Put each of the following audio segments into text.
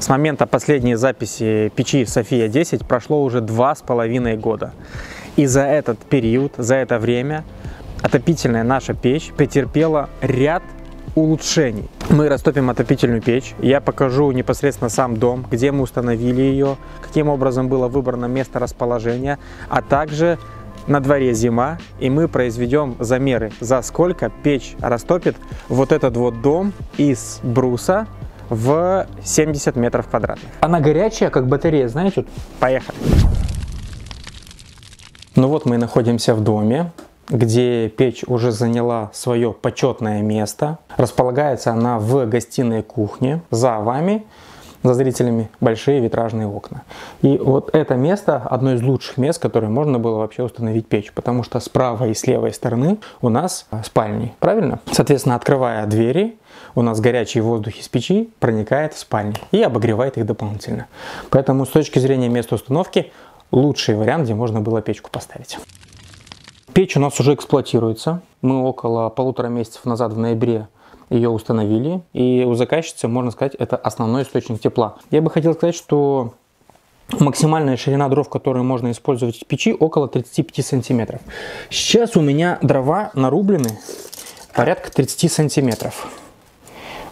С момента последней записи печи София 10 прошло уже 2,5 года. И за этот период, за это время отопительная наша печь претерпела ряд улучшений. Мы растопим отопительную печь, я покажу непосредственно сам дом, где мы установили ее, каким образом было выбрано место расположения, а также на дворе зима, и мы произведем замеры, за сколько печь растопит вот этот вот дом из бруса в 70 метров квадратных. Она горячая, как батарея, знаете? Поехали! Ну вот мы находимся в доме, где печь уже заняла свое почетное место. Располагается она в гостиной кухне. За вами, за зрителями, большие витражные окна. И вот это место одно из лучших мест, которое можно было вообще установить печь, потому что с правой и с левой стороны у нас спальни, правильно? Соответственно, открывая двери, у нас горячий воздух из печи проникает в спальни и обогревает их дополнительно. Поэтому с точки зрения места установки лучший вариант, где можно было печку поставить. Печь у нас уже эксплуатируется. Мы около 1,5 месяцев назад в ноябре ее установили. И у заказчицы, можно сказать, это основной источник тепла. Я бы хотел сказать, что максимальная ширина дров, которые можно использовать в печи, около 35 сантиметров. Сейчас у меня дрова нарублены порядка 30 сантиметров.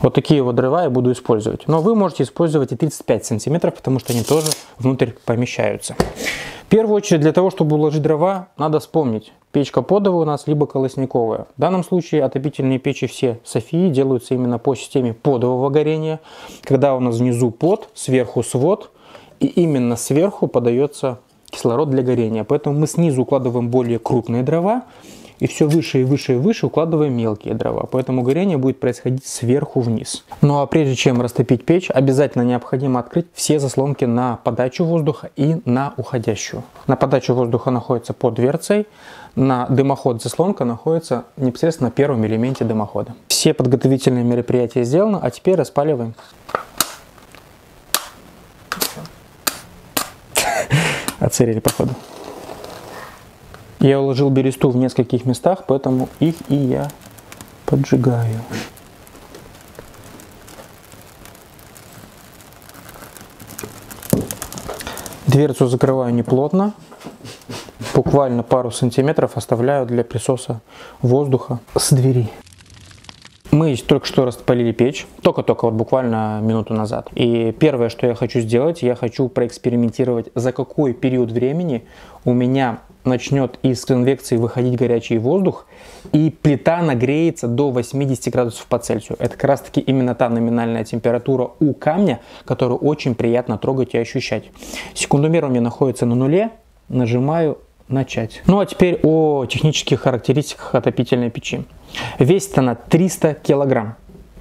Вот такие вот дрова я буду использовать. Но вы можете использовать и 35 сантиметров, потому что они тоже внутрь помещаются. В первую очередь, для того, чтобы уложить дрова, надо вспомнить, печка подовая у нас, либо колосниковая. В данном случае отопительные печи все Софии делаются именно по системе подового горения, когда у нас внизу под, сверху свод, и именно сверху подается кислород для горения. Поэтому мы снизу укладываем более крупные дрова, и все выше и выше и выше укладываем мелкие дрова. Поэтому горение будет происходить сверху вниз. Ну а прежде чем растопить печь, обязательно необходимо открыть все заслонки на подачу воздуха и на уходящую. На подачу воздуха находится под дверцей, на дымоход заслонка находится непосредственно на первом элементе дымохода. Все подготовительные мероприятия сделаны, а теперь распаливаем. Отсырели походу. Я уложил бересту в нескольких местах, поэтому их и я поджигаю. Дверцу закрываю неплотно, буквально пару сантиметров оставляю для присоса воздуха с двери. Мы только что распалили печь, только-только, вот буквально минуту назад. И первое, что я хочу сделать, я хочу проэкспериментировать, за какой период времени у меня начнет из конвекции выходить горячий воздух, и плита нагреется до 80 градусов по Цельсию. Это как раз таки именно та номинальная температура у камня, которую очень приятно трогать и ощущать. Секундомер у меня находится на нуле, нажимаю начать. Ну а теперь о технических характеристиках отопительной печи. Весит она 300 килограмм.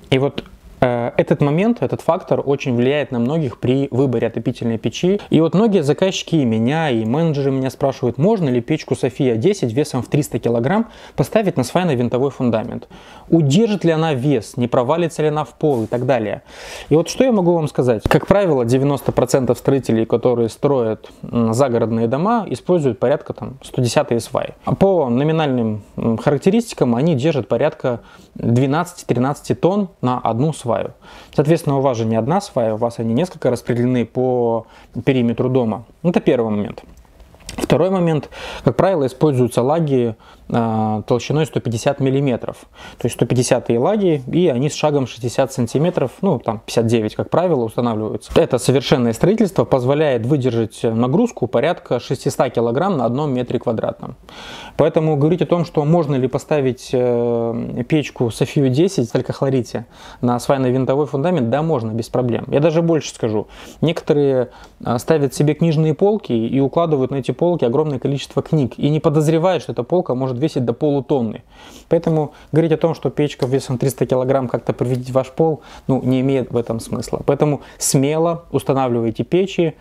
И вот этот момент, этот фактор очень влияет на многих при выборе отопительной печи. И вот многие заказчики и меня, и менеджеры меня спрашивают, можно ли печку София 10 весом в 300 килограмм поставить на свайно-винтовой фундамент. Удержит ли она вес, не провалится ли она в пол и так далее. И вот что я могу вам сказать. Как правило, 90% строителей, которые строят загородные дома, используют порядка 110 сваи. А по номинальным характеристикам они держат порядка 12-13 тонн на одну сваю. Соответственно, у вас же не одна свая, у вас они несколько распределены по периметру дома. Это первый момент. Второй момент, как правило, используются лаги толщиной 150 миллиметров. То есть 150 лаги, и они с шагом 60 сантиметров, ну там 59, как правило, устанавливаются. Это совершенное строительство позволяет выдержать нагрузку порядка 600 килограмм на 1 метре квадратном. Поэтому говорить о том, что можно ли поставить печку Софию 10 в алькохлорите на свайно-винтовой фундамент, да, можно, без проблем. Я даже больше скажу. Некоторые ставят себе книжные полки и укладывают на эти полки огромное количество книг и не подозревают, что эта полка может весить до полутонны. Поэтому говорить о том, что печка весом 300 килограмм как-то повредит ваш пол, ну, не имеет в этом смысла. Поэтому смело устанавливайте печи,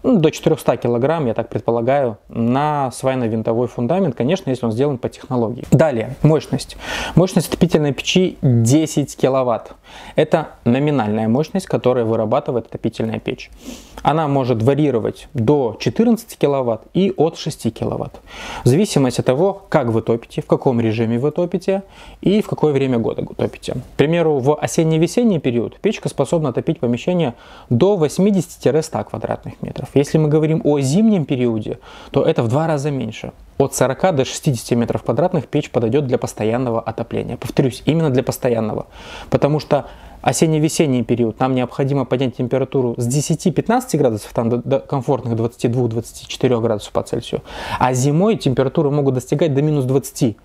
до 400 килограмм, я так предполагаю, на свайно-винтовой фундамент, конечно, если он сделан по технологии. Далее, мощность. Мощность отопительной печи 10 киловатт. Это номинальная мощность, которую вырабатывает отопительная печь. Она может варьировать до 14 киловатт и от 6 киловатт. В зависимости от того, как вы топите, в каком режиме вы топите и в какое время года вы топите. К примеру, в осенне-весенний период печка способна отопить помещение до 80-100 квадратных метров. Если мы говорим о зимнем периоде, то это в 2 раза меньше. От 40 до 60 метров квадратных печь подойдет для постоянного отопления. Повторюсь, именно для постоянного. Потому что осенне-весенний период нам необходимо поднять температуру с 10-15 градусов там, до комфортных 22-24 градусов по Цельсию. А зимой температуры могут достигать до минус 20.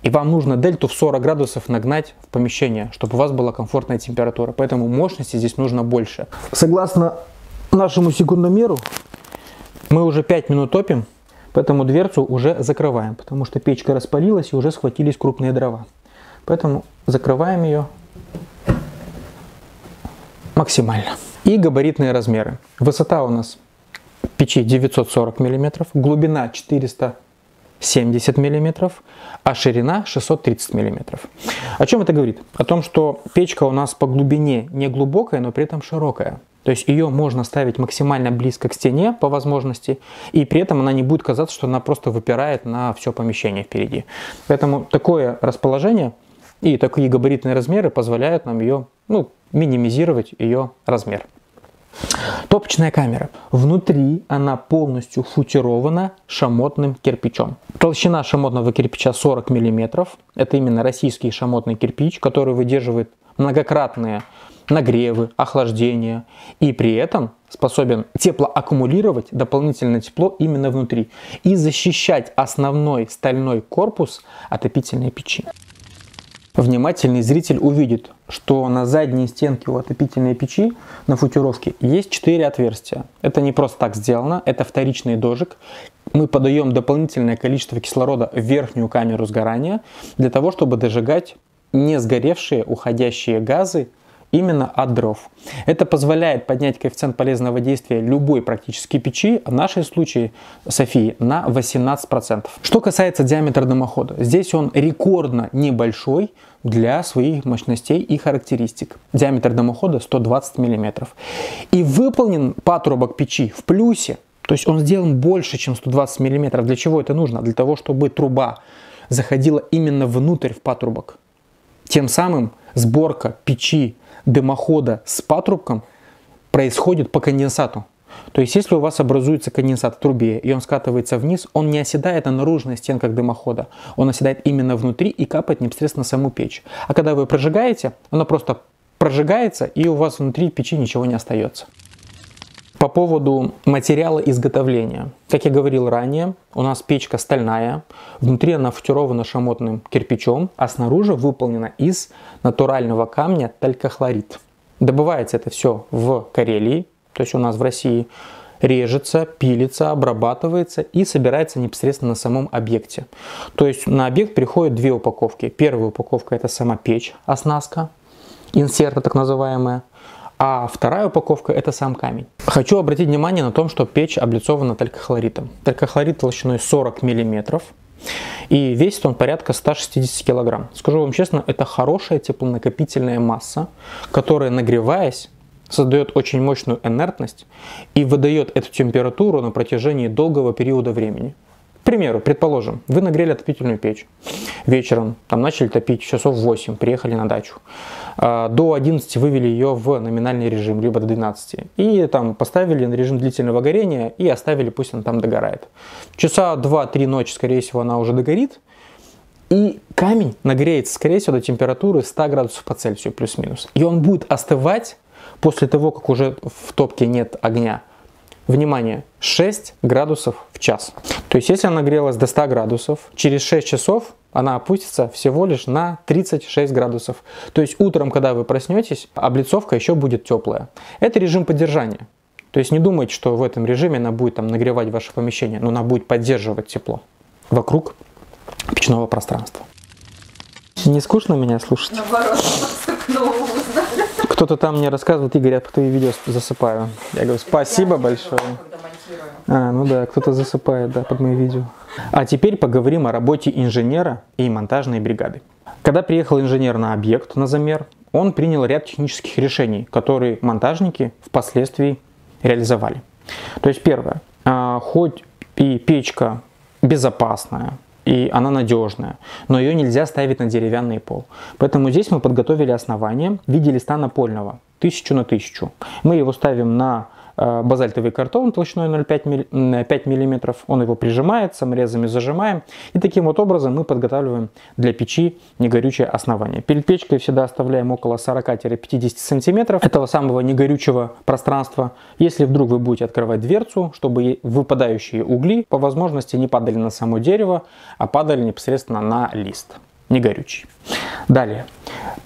И вам нужно дельту в 40 градусов нагнать в помещение, чтобы у вас была комфортная температура. Поэтому мощности здесь нужно больше. Согласно нашему секундомеру, мы уже 5 минут топим, поэтому дверцу уже закрываем, потому что печка распалилась и уже схватились крупные дрова. Поэтому закрываем ее максимально. И габаритные размеры. Высота у нас печи 940 мм, глубина 470 мм, а ширина 630 мм. О чем это говорит? О том, что печка у нас по глубине не глубокая, но при этом широкая. То есть ее можно ставить максимально близко к стене по возможности, и при этом она не будет казаться, что она просто выпирает на все помещение впереди. Поэтому такое расположение и такие габаритные размеры позволяют нам ее, минимизировать ее размер. Топочная камера. Внутри она полностью футирована шамотным кирпичом. Толщина шамотного кирпича 40 мм. Это именно российский шамотный кирпич, который выдерживает многократные нагревы, охлаждения и при этом способен теплоаккумулировать дополнительное тепло именно внутри и защищать основной стальной корпус отопительной печи. Внимательный зритель увидит, что на задней стенке у отопительной печи на футировке есть 4 отверстия. Это не просто так сделано, это вторичный дожик. Мы подаем дополнительное количество кислорода в верхнюю камеру сгорания для того, чтобы дожигать не сгоревшие уходящие газы именно от дров. Это позволяет поднять коэффициент полезного действия любой практически печи, в нашем случае Софии, на 18%. Что касается диаметра дымохода, здесь он рекордно небольшой для своих мощностей и характеристик. Диаметр дымохода 120 мм. И выполнен патрубок печи в плюсе, то есть он сделан больше, чем 120 мм. Для чего это нужно? Для того, чтобы труба заходила именно внутрь в патрубок. Тем самым сборка печи дымохода с патрубком происходит по конденсату. То есть, если у вас образуется конденсат в трубе и он скатывается вниз, он не оседает на наружных стенках дымохода. Он оседает именно внутри и капает непосредственно на саму печь. А когда вы прожигаете, оно просто прожигается и у вас внутри печи ничего не остается. По поводу материала изготовления. Как я говорил ранее, у нас печка стальная, внутри она футирована шамотным кирпичом, а снаружи выполнена из натурального камня талькохлорид. Добывается это все в Карелии, то есть у нас в России, режется, пилится, обрабатывается и собирается непосредственно на самом объекте. То есть на объект приходят 2 упаковки. Первая упаковка — это сама печь, оснастка, инсерта так называемая. А вторая упаковка — это сам камень. Хочу обратить внимание на том, что печь облицована талькохлоридом. Талькохлорид толщиной 40 мм. И весит он порядка 160 кг. Скажу вам честно, это хорошая теплонакопительная масса, которая, нагреваясь, создает очень мощную инертность и выдает эту температуру на протяжении долгого периода времени. К примеру, предположим, вы нагрели отопительную печь. Вечером начали топить часов 8, приехали на дачу. До 11 вывели ее в номинальный режим, либо до 12. И поставили на режим длительного горения и оставили, пусть она там догорает. Часа 2-3 ночи, скорее всего, она уже догорит. И камень нагреется, скорее всего, до температуры 100 градусов по Цельсию, плюс-минус. И он будет остывать после того, как уже в топке нет огня. Внимание, 6 градусов в час. То есть, если она нагрелась до 100 градусов, через 6 часов она опустится всего лишь на 36 градусов. То есть, утром, когда вы проснетесь, облицовка еще будет теплая. Это режим поддержания. То есть, не думайте, что в этом режиме она будет нагревать ваше помещение, но она будет поддерживать тепло вокруг печного пространства. Не скучно меня слушать? Наоборот, столько нового узнали. Кто-то там мне рассказывает, Игорь, я по твоим видео засыпаю. Я говорю, спасибо большое. Когда монтирую. монтирую. Ну да, кто-то засыпает, да, под мои видео. А теперь поговорим о работе инженера и монтажной бригады. Когда приехал инженер на объект, на замер, он принял ряд технических решений, которые монтажники впоследствии реализовали. То есть первое, хоть и печка безопасная, и она надежная, но ее нельзя ставить на деревянный пол. Поэтому здесь мы подготовили основание в виде листа напольного 1000 на 1000. Мы его ставим на базальтовый картон толщиной 0,5 мм. Он его прижимает, саморезами зажимаем. И таким вот образом мы подготавливаем для печи негорючее основание. Перед печкой всегда оставляем около 40-50 см этого самого негорючего пространства. Если вдруг вы будете открывать дверцу, чтобы выпадающие угли по возможности не падали на само дерево, а падали непосредственно на лист негорючий. Далее.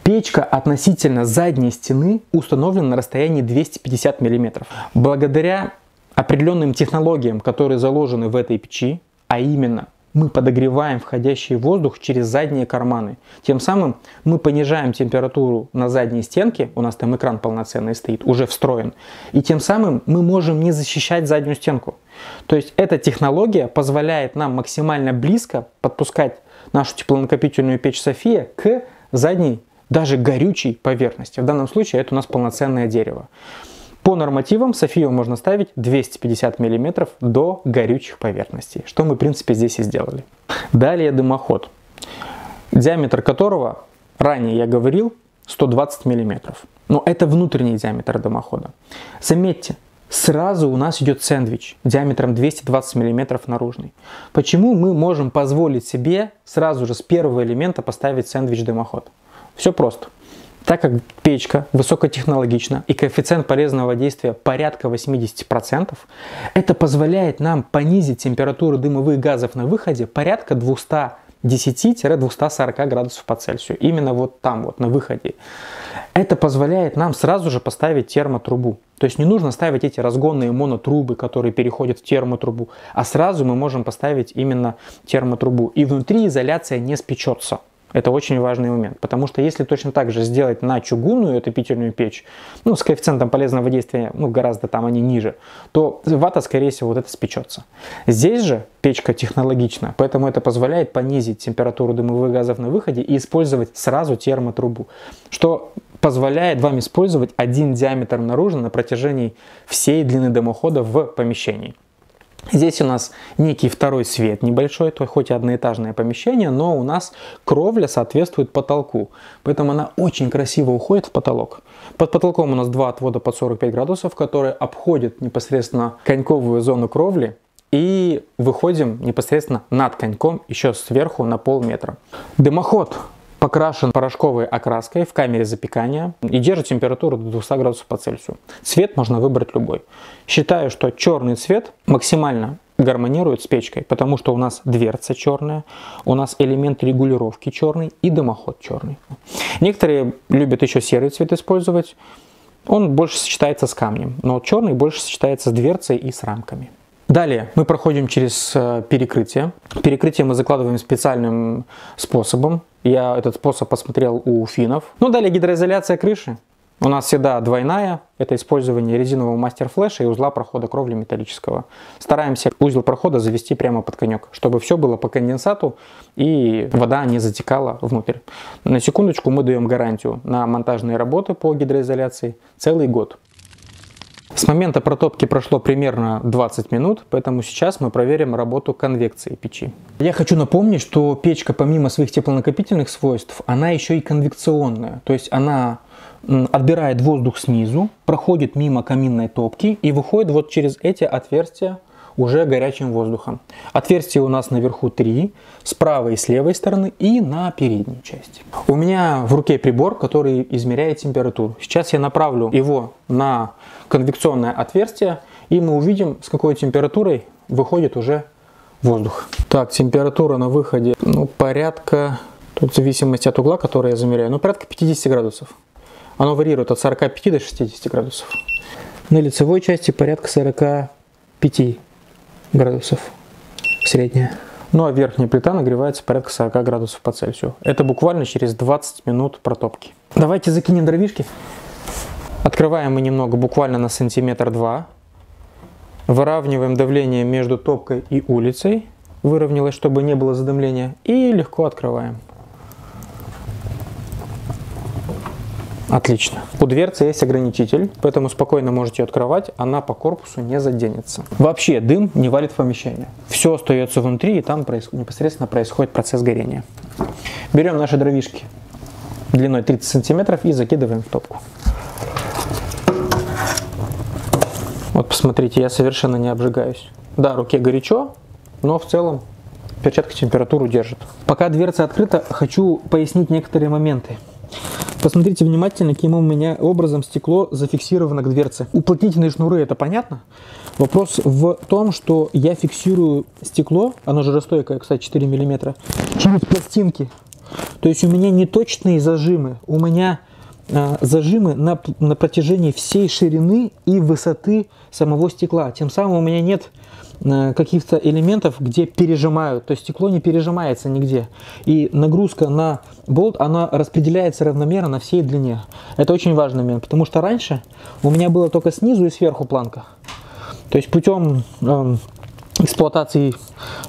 Печка относительно задней стены установлена на расстоянии 250 мм. Благодаря определенным технологиям, которые заложены в этой печи, а именно мы подогреваем входящий воздух через задние карманы. Тем самым мы понижаем температуру на задней стенке, у нас там экран полноценный стоит, уже встроен, и тем самым мы можем не защищать заднюю стенку. То есть эта технология позволяет нам максимально близко подпускать нашу теплонакопительную печь София к задней, даже горючей поверхности. В данном случае это у нас полноценное дерево. По нормативам Софию можно ставить 250 мм до горючих поверхностей, что мы в принципе здесь и сделали. Далее дымоход, диаметр которого, ранее я говорил, 120 мм. Но это внутренний диаметр дымохода. Заметьте, сразу у нас идет сэндвич диаметром 220 мм наружный. Почему мы можем позволить себе сразу же с первого элемента поставить сэндвич-дымоход? Все просто. Так как печка высокотехнологична и коэффициент полезного действия порядка 80%, это позволяет нам понизить температуру дымовых газов на выходе порядка 210-240 градусов по Цельсию. Именно вот там, вот на выходе. Это позволяет нам сразу же поставить термотрубу. То есть не нужно ставить эти разгонные монотрубы, которые переходят в термотрубу, а сразу мы можем поставить именно термотрубу. И внутри изоляция не спечется. Это очень важный момент, потому что если точно так же сделать на чугунную отопительную печь, с коэффициентом полезного действия, гораздо там они ниже, то вата, скорее всего, вот это спечется. Здесь же печка технологична, поэтому это позволяет понизить температуру дымовых газов на выходе и использовать сразу термотрубу, что позволяет вам использовать один диаметр наружно на протяжении всей длины дымохода в помещении. Здесь у нас некий второй свет небольшой, то хоть и одноэтажное помещение, но у нас кровля соответствует потолку, поэтому она очень красиво уходит в потолок. Под потолком у нас два отвода под 45 градусов, которые обходят непосредственно коньковую зону кровли, и выходим непосредственно над коньком еще сверху на полметра. Дымоход покрашен порошковой окраской в камере запекания и держит температуру до 200 градусов по Цельсию. Цвет можно выбрать любой. Считаю, что черный цвет максимально гармонирует с печкой, потому что у нас дверца черная, у нас элемент регулировки черный и дымоход черный. Некоторые любят еще серый цвет использовать. Он больше сочетается с камнем, но черный больше сочетается с дверцей и с рамками. Далее мы проходим через перекрытие. Перекрытие мы закладываем специальным способом. Я этот способ посмотрел у финнов. Далее гидроизоляция крыши. У нас всегда двойная. Это использование резинового мастер-флеша и узла прохода кровли металлического. Стараемся узел прохода завести прямо под конек, чтобы все было по конденсату и вода не затекала внутрь. На секундочку, мы даем гарантию на монтажные работы по гидроизоляции целый год. С момента протопки прошло примерно 20 минут, поэтому сейчас мы проверим работу конвекции печи. Я хочу напомнить, что печка помимо своих теплонакопительных свойств, она еще и конвекционная. То есть она отбирает воздух снизу, проходит мимо каминной топки и выходит вот через эти отверстия уже горячим воздухом. Отверстия у нас наверху 3, с правой и с левой стороны и на передней части. У меня в руке прибор, который измеряет температуру. Сейчас я направлю его на конвекционное отверстие, и мы увидим, с какой температурой выходит уже воздух. Так, температура на выходе, порядка, тут в зависимости от угла, который я замеряю, порядка 50 градусов. Оно варьирует от 45 до 60 градусов. На лицевой части порядка 45 градусов, средняя. А верхняя плита нагревается порядка 40 градусов по Цельсию. Это буквально через 20 минут протопки. Давайте закинем дровишки. Открываем мы немного, буквально на сантиметр-два. Выравниваем давление между топкой и улицей. Выровнялось, чтобы не было задымления. И легко открываем. Отлично. У дверцы есть ограничитель, поэтому спокойно можете ее открывать, она по корпусу не заденется. Вообще дым не валит в помещение. Все остается внутри, и там непосредственно происходит процесс горения. Берем наши дровишки длиной 30 сантиметров и закидываем в топку. Вот посмотрите, я совершенно не обжигаюсь. Да, руке горячо, но в целом перчатка температуру держит. Пока дверца открыта, хочу пояснить некоторые моменты. Посмотрите внимательно, каким у меня образом стекло зафиксировано к дверце. Уплотнительные шнуры, это понятно. Вопрос в том, что я фиксирую стекло, оно жиростойкое, кстати, 4 мм, через пластинки. То есть у меня не точные зажимы, у меня зажимы на протяжении всей ширины и высоты самого стекла. Тем самым у меня нет каких-то элементов, где пережимают, то есть стекло не пережимается нигде. И нагрузка на болт, она распределяется равномерно на всей длине. Это очень важный момент, потому что раньше у меня было только снизу и сверху планка. То есть путем эксплуатации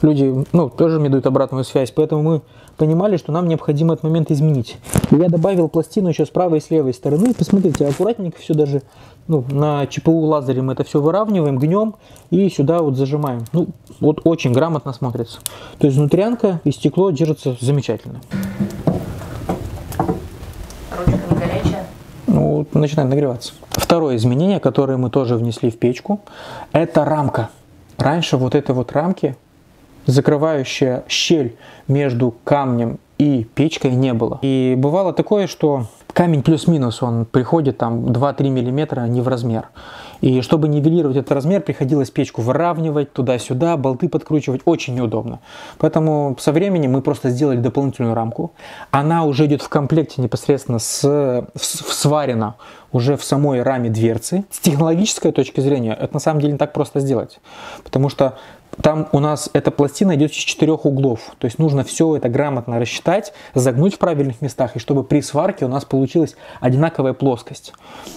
люди тоже мне дают обратную связь, поэтому мы понимали, что нам необходимо этот момент изменить. И я добавил пластину еще с правой и с левой стороны. Посмотрите, аккуратненько все даже на ЧПУ лазере мы это все выравниваем, гнем и сюда вот зажимаем. Вот очень грамотно смотрится. То есть внутрянка и стекло держатся замечательно. Ручка не горячая? Начинает нагреваться. Второе изменение, которое мы тоже внесли в печку, это рамка. Раньше вот этой вот рамки, закрывающая щель между камнем и печкой, не было. И бывало такое, что камень плюс-минус, он приходит там 2-3 мм не в размер. И чтобы нивелировать этот размер, приходилось печку выравнивать туда-сюда, болты подкручивать. Очень неудобно. Поэтому со временем мы просто сделали дополнительную рамку. Она уже идет в комплекте непосредственно сварена уже в самой раме дверцы. С технологической точки зрения это на самом деле не так просто сделать. Потому что там у нас эта пластина идет из 4 углов. То есть нужно все это грамотно рассчитать, загнуть в правильных местах, и чтобы при сварке у нас получилась одинаковая плоскость.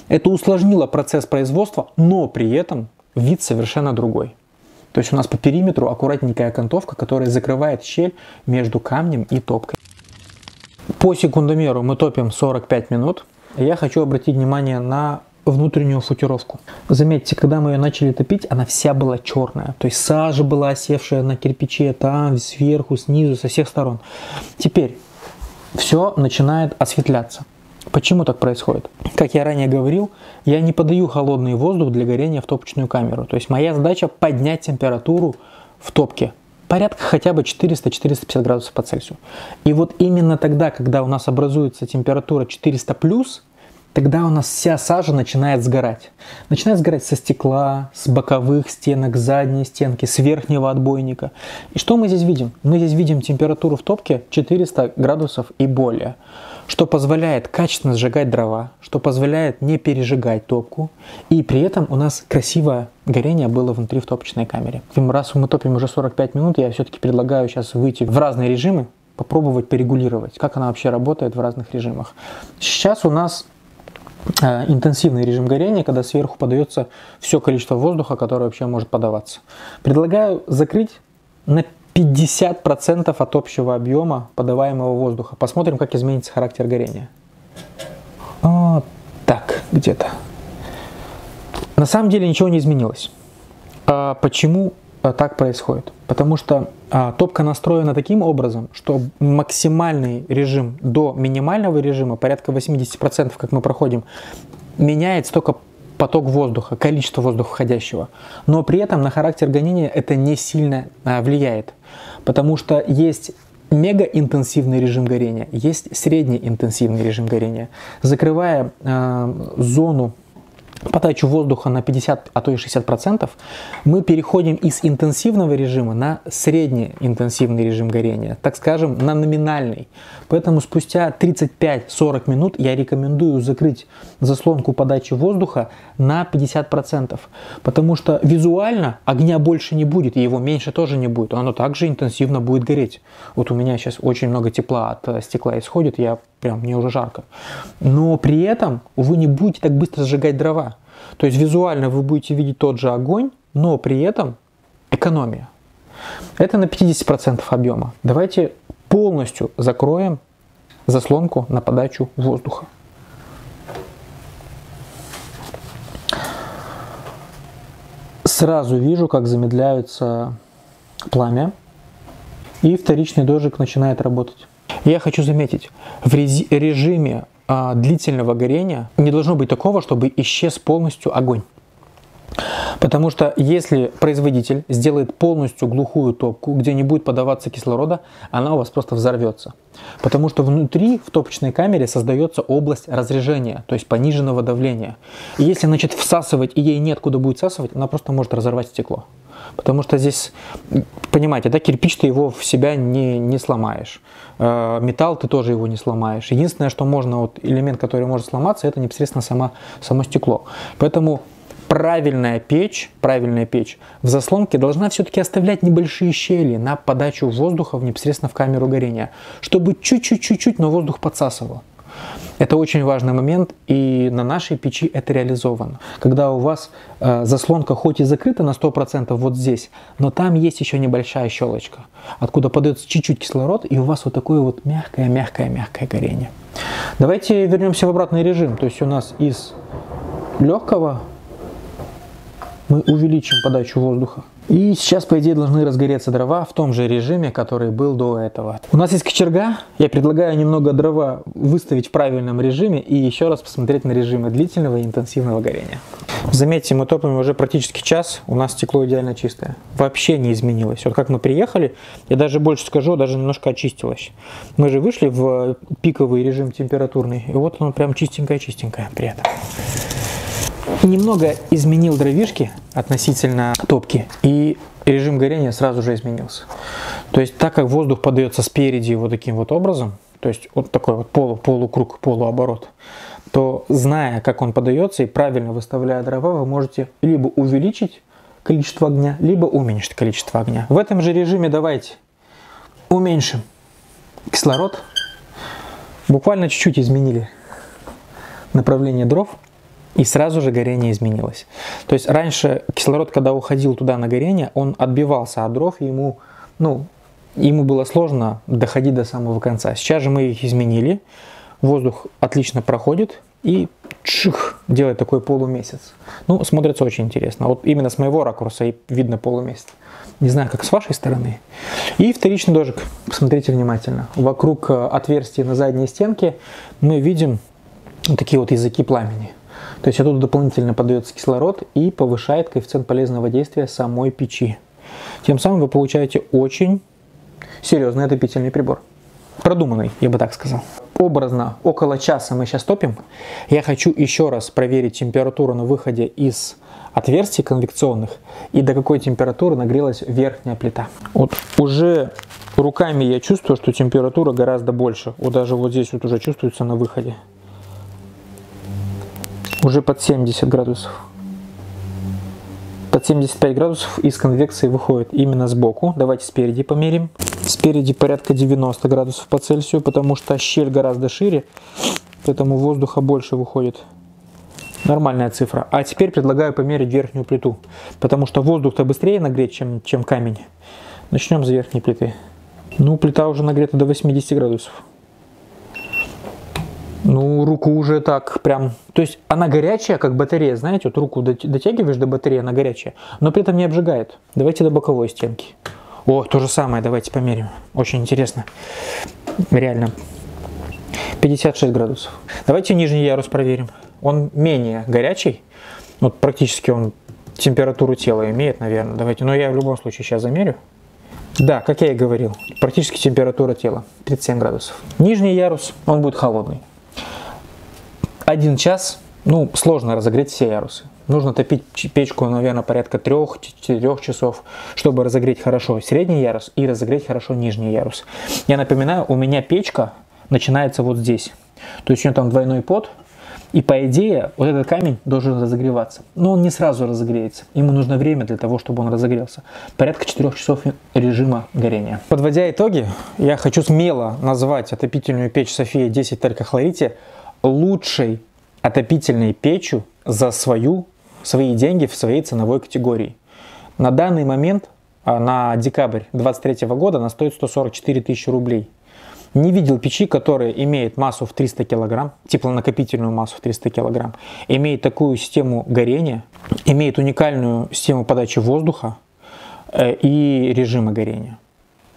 Это усложнило процесс производства, но при этом вид совершенно другой. То есть у нас по периметру аккуратненькая окантовка, которая закрывает щель между камнем и топкой. По секундомеру мы топим 45 минут. И я хочу обратить внимание на внутреннюю футировку. Заметьте, когда мы ее начали топить, она вся была черная. То есть сажа была осевшая на кирпиче, там, сверху, снизу, со всех сторон. Теперь все начинает осветляться. Почему так происходит? Как я ранее говорил, я не подаю холодный воздух для горения в топочную камеру. То есть моя задача поднять температуру в топке. Порядка хотя бы 400-450 градусов по Цельсию. И вот именно тогда, когда у нас образуется температура 400+, тогда у нас вся сажа начинает сгорать. Начинает сгорать со стекла, с боковых стенок, с задней стенки, с верхнего отбойника. И что мы здесь видим? Мы здесь видим температуру в топке 400 градусов и более, что позволяет качественно сжигать дрова, что позволяет не пережигать топку. И при этом у нас красивое горение было внутри в топочной камере. Раз мы топим уже 45 минут, я все-таки предлагаю сейчас выйти в разные режимы, попробовать порегулировать, как она вообще работает в разных режимах. Сейчас у нас интенсивный режим горения, когда сверху подается все количество воздуха, которое вообще может подаваться. Предлагаю закрыть на 50% от общего объема подаваемого воздуха. Посмотрим, как изменится характер горения. Вот так, где-то. На самом деле ничего не изменилось. Почему так происходит? Потому что топка настроена таким образом, что максимальный режим до минимального режима, порядка 80%, как мы проходим, меняется только поток воздуха, количество воздуха входящего. Но при этом на характер горения это не сильно влияет. Потому что есть мегаинтенсивный режим горения, есть среднеинтенсивный режим горения. Закрывая зону подачу воздуха на 50, а то и 60%, мы переходим из интенсивного режима на среднеинтенсивный режим горения, так скажем, на номинальный. Поэтому спустя 35-40 минут я рекомендую закрыть заслонку подачи воздуха на 50%, потому что визуально огня больше не будет, и его меньше тоже не будет, оно также интенсивно будет гореть. Вот у меня сейчас очень много тепла от стекла исходит, мне уже жарко. Но при этом вы не будете так быстро сжигать дрова. То есть визуально вы будете видеть тот же огонь, но при этом экономия. Это на 50% объема. Давайте полностью закроем заслонку на подачу воздуха. Сразу вижу, как замедляется пламя, и вторичный дождик начинает работать. Я хочу заметить, в режиме длительного горения не должно быть такого, чтобы исчез полностью огонь. Потому что если производитель сделает полностью глухую топку, где не будет подаваться кислорода, она у вас просто взорвется. Потому что внутри, в топочной камере, создается область разрежения, то есть пониженного давления. И если начать всасывать, и ей неоткуда будет всасывать, она просто может разорвать стекло. Потому что здесь, понимаете, да, кирпич ты его в себя не сломаешь. Металл ты тоже его не сломаешь. Единственное, что можно, вот элемент, который может сломаться, это непосредственно само стекло. Поэтому правильная печь в заслонке должна все-таки оставлять небольшие щели на подачу воздуха непосредственно в камеру горения, чтобы чуть-чуть, но воздух подсасывал. Это очень важный момент, и на нашей печи это реализовано. Когда у вас заслонка хоть и закрыта на 100% вот здесь, но там есть еще небольшая щелочка, откуда подается чуть-чуть кислород, и у вас вот такое вот мягкое горение. Давайте вернемся в обратный режим. То есть у нас из легкого мы увеличим подачу воздуха. И сейчас, по идее, должны разгореться дрова в том же режиме, который был до этого. У нас есть кочерга. Я предлагаю немного дрова выставить в правильном режиме и еще раз посмотреть на режимы длительного и интенсивного горения. Заметьте, мы топим уже практически час, у нас стекло идеально чистое. Вообще не изменилось. Вот как мы приехали, я даже больше скажу, даже немножко очистилось. Мы же вышли в пиковый режим температурный, и вот оно прям чистенькое при этом. Немного изменил дровишки относительно топки, и режим горения сразу же изменился. То есть, так как воздух подается спереди вот таким вот образом, то есть вот такой вот полукруг, полуоборот, то, зная, как он подается и правильно выставляя дрова, вы можете либо увеличить количество огня, либо уменьшить количество огня. В этом же режиме давайте уменьшим кислород. Буквально чуть-чуть изменили направление дров, и сразу же горение изменилось. То есть раньше кислород, когда уходил туда на горение, он отбивался от дров, и ему было сложно доходить до самого конца. Сейчас же мы их изменили, воздух отлично проходит и делает такой полумесяц. Ну, смотрится очень интересно. Вот именно с моего ракурса и видно полумесяц. Не знаю, как с вашей стороны. И вторичный дождик. Посмотрите внимательно. Вокруг отверстия на задней стенке мы видим такие вот языки пламени. То есть оттуда дополнительно подается кислород и повышает коэффициент полезного действия самой печи. Тем самым вы получаете очень серьезный отопительный прибор. Продуманный, я бы так сказал. Образно, около часа мы сейчас топим. Я хочу еще раз проверить температуру на выходе из отверстий конвекционных и до какой температуры нагрелась верхняя плита. Вот уже руками я чувствую, что температура гораздо больше. Вот даже вот здесь вот уже чувствуется на выходе. Уже под 70 градусов. Под 75 градусов из конвекции выходит именно сбоку. Давайте спереди померим. Спереди порядка 90 градусов по Цельсию, потому что щель гораздо шире, поэтому воздуха больше выходит. Нормальная цифра. А теперь предлагаю померить верхнюю плиту, потому что воздух-то быстрее нагреть, чем камень. Начнем с верхней плиты. Ну, плита уже нагрета до 80 градусов. Ну, руку уже так прям... То есть она горячая, как батарея, знаете, вот руку дотягиваешь до батареи, она горячая, но при этом не обжигает. Давайте до боковой стенки. О, то же самое, давайте померим. Очень интересно. Реально. 56 градусов. Давайте нижний ярус проверим. Он менее горячий. Вот практически он температуру тела имеет, наверное. Давайте, но я в любом случае сейчас замерю. Да, как я и говорил, практически температура тела 37 градусов. Нижний ярус, он будет холодный. 1 час, ну, сложно разогреть все ярусы. Нужно топить печку, наверное, порядка 3-4 часов, чтобы разогреть хорошо средний ярус и разогреть хорошо нижний ярус. Я напоминаю, у меня печка начинается вот здесь. То есть у нее там двойной под. И по идее, вот этот камень должен разогреваться. Но он не сразу разогреется. Ему нужно время для того, чтобы он разогрелся. Порядка 4 часов режима горения. Подводя итоги, я хочу смело назвать отопительную печь София 10 Теркохлорите лучшей отопительной печью за свои деньги в своей ценовой категории. На данный момент, на декабрь 2023 года, она стоит 144 тысячи рублей. Не видел печи, которая имеет массу в 300 кг, теплонакопительную массу в 300 кг, имеет такую систему горения, имеет уникальную систему подачи воздуха и режима горения.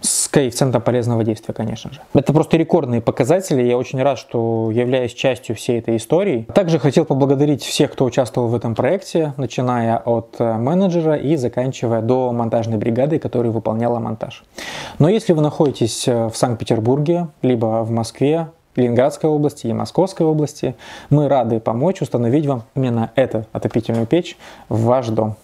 С коэффициентом полезного действия, конечно же. Это просто рекордные показатели. Я очень рад, что являюсь частью всей этой истории. Также хотел поблагодарить всех, кто участвовал в этом проекте, начиная от менеджера и заканчивая до монтажной бригады, которая выполняла монтаж. Но если вы находитесь в Санкт-Петербурге, либо в Москве, Ленинградской области и Московской области, мы рады помочь установить вам именно эту отопительную печь в ваш дом.